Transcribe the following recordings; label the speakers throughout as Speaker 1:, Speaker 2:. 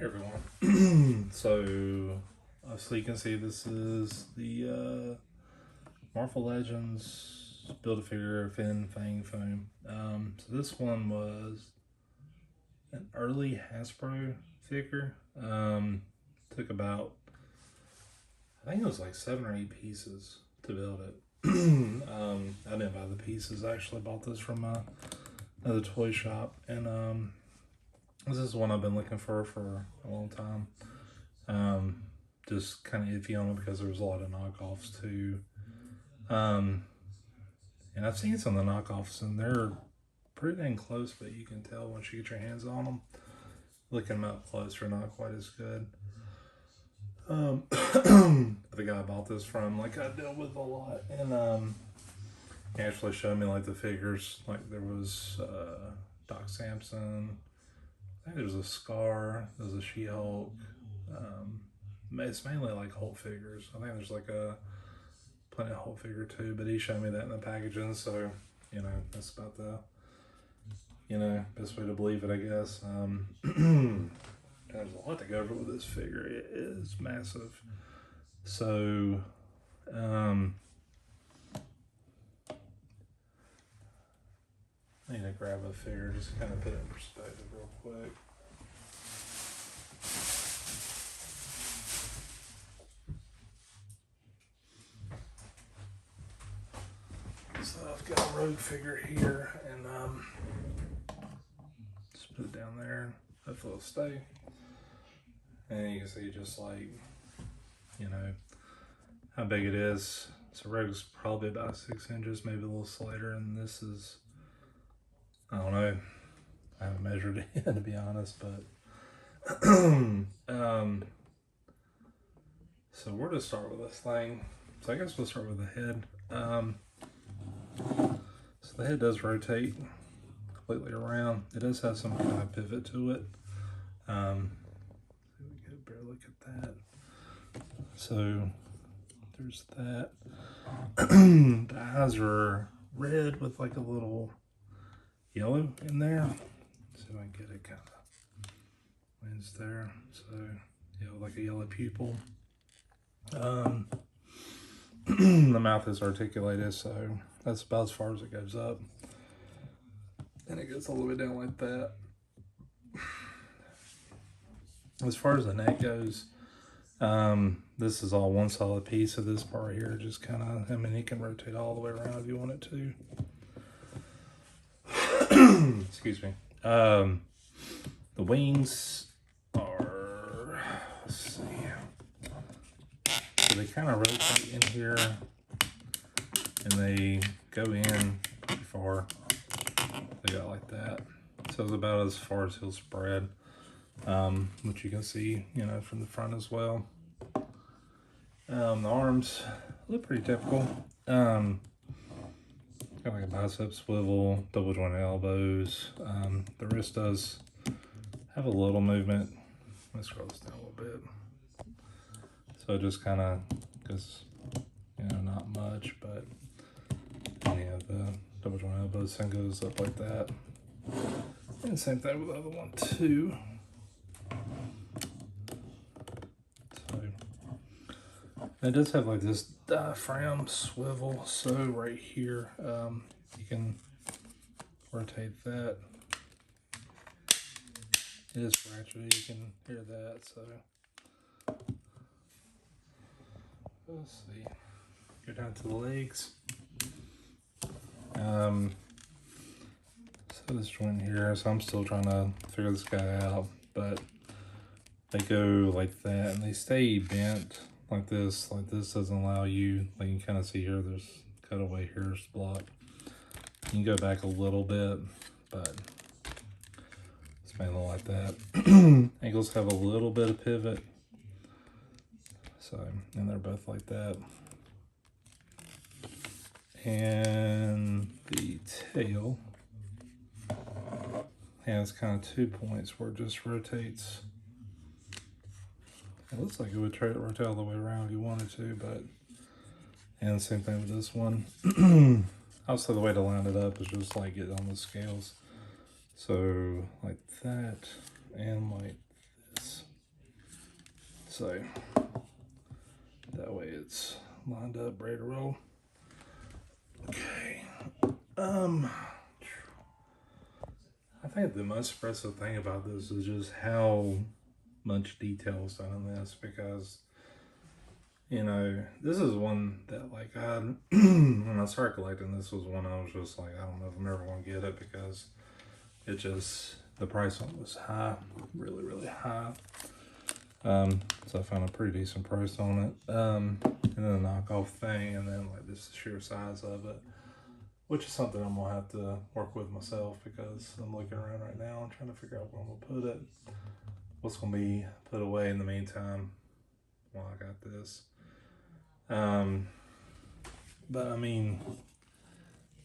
Speaker 1: Hey everyone. So obviously you can see this is the Marvel Legends Build-A-Figure Fang, Foom. So this one was an early Hasbro figure. Took about, I think it was like 7 or 8 pieces to build it. I didn't buy the pieces. I actually bought this from another toy shop, and this is one I've been looking for a long time. Just kind of iffy on it because there was a lot of knockoffs too. And I've seen some of the knockoffs and they're pretty dang close, but you can tell once you get your hands on them. Looking them up close, they're not quite as good. The guy I bought this from, like, I dealt with a lot, and he actually showed me like the figures. Like there was Doc Samson. I think there's a Scar. There's a She-Hulk. It's mainly like Hulk figures. I think there's like a Planet Hulk figure too, but he showed me that in the packaging, so you know that's about the best way to believe it, I guess. There's a lot to go over with this figure. It is massive. So I need to grab a figure just to kind of put it in perspective real quick. So I've got a Rogue figure here, and just put it down there. Hopefully it'll stay. And you can see just like, how big it is. So Rogue's probably about 6 inches, maybe a little slighter, and this is, I don't know, I haven't measured it yet, to be honest, but so where to start with this thing? So I guess we'll start with the head. So the head does rotate completely around. It does have some kind of pivot to it. We get a better look at that. So there's that. The eyes are red with like a little yellow in there. See if I can get it kind of wins there. So yeah, like a yellow pupil. The mouth is articulated, so that's about as far as it goes up. And it goes all the way down like that. As far as the neck goes, this is all one solid piece of this part here. Just kind of, I mean, it can rotate all the way around if you want it to. Excuse me. The wings are, let's see. So they kind of rotate in here, and they go in pretty far. They got like that. So it's about as far as he'll spread, which you can see, from the front as well. The arms look pretty typical. Got like a bicep swivel, double jointed elbows. The wrist does have a little movement. Let's scroll this down a little bit. So it just kind of goes, not much, but the double joint elbows thing goes up like that. And same thing with the other one too. So it does have like this diaphragm swivel. So right here, you can rotate that. It is ratchet, you can hear that. So let's see. Go down to the legs. So this joint here, so I'm still trying to figure this guy out, but they go like that and they stay bent like this. Like this doesn't allow you, like you can kind of see here, there's cutaway here's blocked. You can go back a little bit, but it's mainly like that. Ankles have a little bit of pivot. So, and they're both like that. And the tail has kind of 2 points where it just rotates. It looks like it would rotate all the way around if you wanted to, but, and same thing with this one. Also, the way to line it up is just like it on the scales. So like that and like this. So that way it's lined up, ready to roll. Okay. I think the most impressive thing about this is just how much detail is done in this, because you know, this is one that, like, when I started collecting, this was one I was just like, I don't know if I'm ever going to get it, because it just, the price on it was high, really, really high. So I found a pretty decent price on it. And then a knockoff thing, and then like this sheer size of it, which is something I'm gonna have to work with myself, because I'm looking around right now and trying to figure out where I'm gonna put it, what's gonna be put away in the meantime while I got this. But I mean,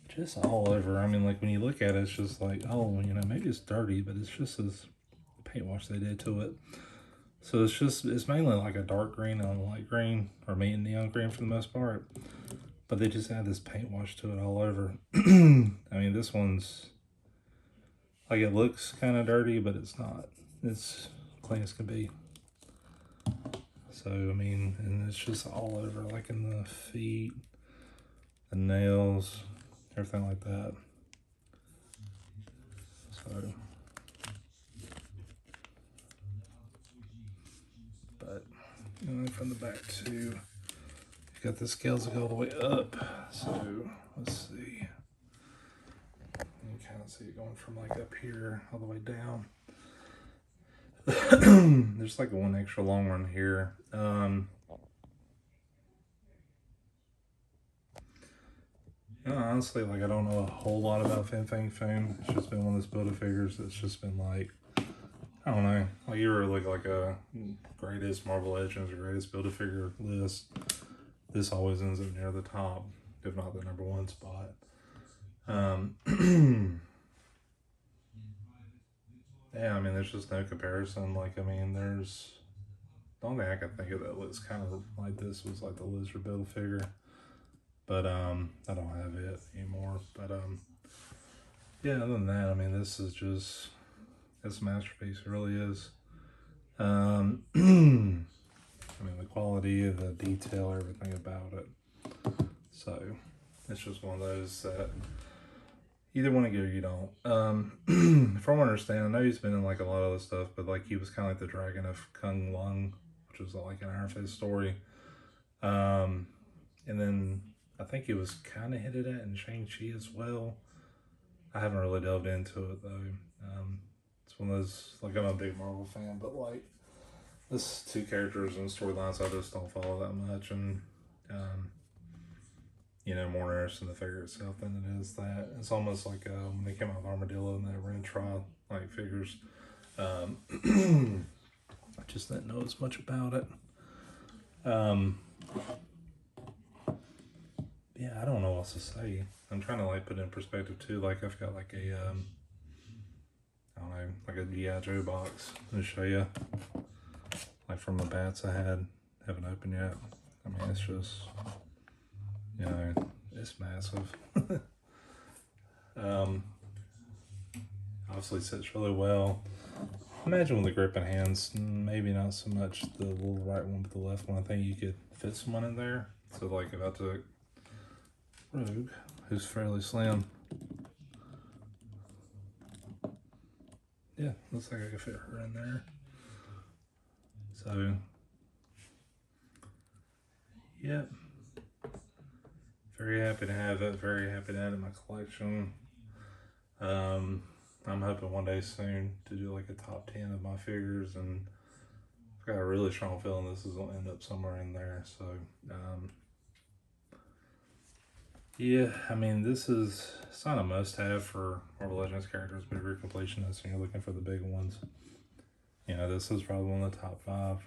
Speaker 1: just all over. I mean, like when you look at it, it's just like, oh, you know, maybe it's dirty, but it's just this paint wash they did to it. So it's mainly like a dark green and a light green, or maybe neon green for the most part. But they just add this paint wash to it all over. I mean, this one's, like, it looks kind of dirty, but it's not. It's clean as can be. So, I mean, and it's just all over, like in the feet, the nails, everything like that. So, but, you know, from the back too, you got the scales that go all the way up. So, let's see. You kind of see it going from like up here all the way down. There's like one extra long one here. Honestly, like, I don't know a whole lot about Fang Foom. It's just been one of those Build-A-Figures that's just been like, I don't know, like you were like a greatest Marvel Legends or greatest Build-A-Figure list, this always ends up near the top, if not the #1 spot. Yeah, I mean, there's just no comparison. Like, I mean, there's, the only thing I can think of that looks kind of like this was like the Lizard Build-A-Figure. But I don't have it anymore. But yeah, other than that, I mean, this is just, it's a masterpiece. It really is. I mean, the quality, the detail, everything about it. So it's just one of those that you either want to get or you don't. From what I understand, I know he's been in like a lot of other stuff, but like he was kind of like the Dragon of Kung Lung, which was like an Iron Fist story. And then I think he was kind of hinted at in Shang-Chi as well. I haven't really delved into it though. It's one of those, like, I'm a big Marvel fan, but like this two characters and storylines I just don't follow that much, and you know, more interested in the figure itself than it is that. It's almost like when they came out with Armadillo and they were in trial like figures. I just didn't know as much about it. Yeah, I don't know what else to say. I'm trying to like put it in perspective too. Like I've got like a I don't know, like a G.I. Joe box to show you. Like from the bats I haven't opened yet. I mean, it's just, you know, it's massive. Obviously sits really well. Imagine with the grip and hands, maybe not so much the little right one, but the left one. I think you could fit someone in there. So like if I took Rogue, who's fairly slim, yeah, looks like I could fit her in there. So, yeah, very happy to have it. Very happy to add it in my collection. I'm hoping one day soon to do like a top 10 of my figures, and I've got a really strong feeling this is going to end up somewhere in there. So, yeah, I mean, this is, it's not a must-have for Marvel Legends characters, but if you're a completionist and you're looking for the big ones, you know, this is probably one of the top 5.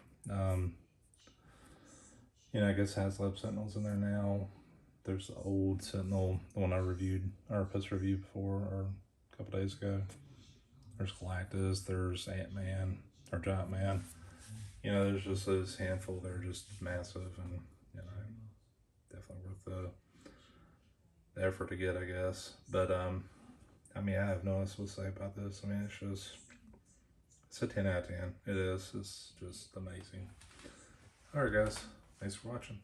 Speaker 1: You know, I guess it has Lab Sentinels in there now. There's the old Sentinel, the one I reviewed, or post-review before, or a couple days ago. There's Galactus, there's Ant-Man, or Giant Man. You know, there's just this handful that are just massive, and, you know, definitely worth the effort to get, I guess. But, I mean, I have no else to say about this. I mean, it's just, it's a 10 out of 10. It is. It's just amazing. Alright guys, thanks for watching.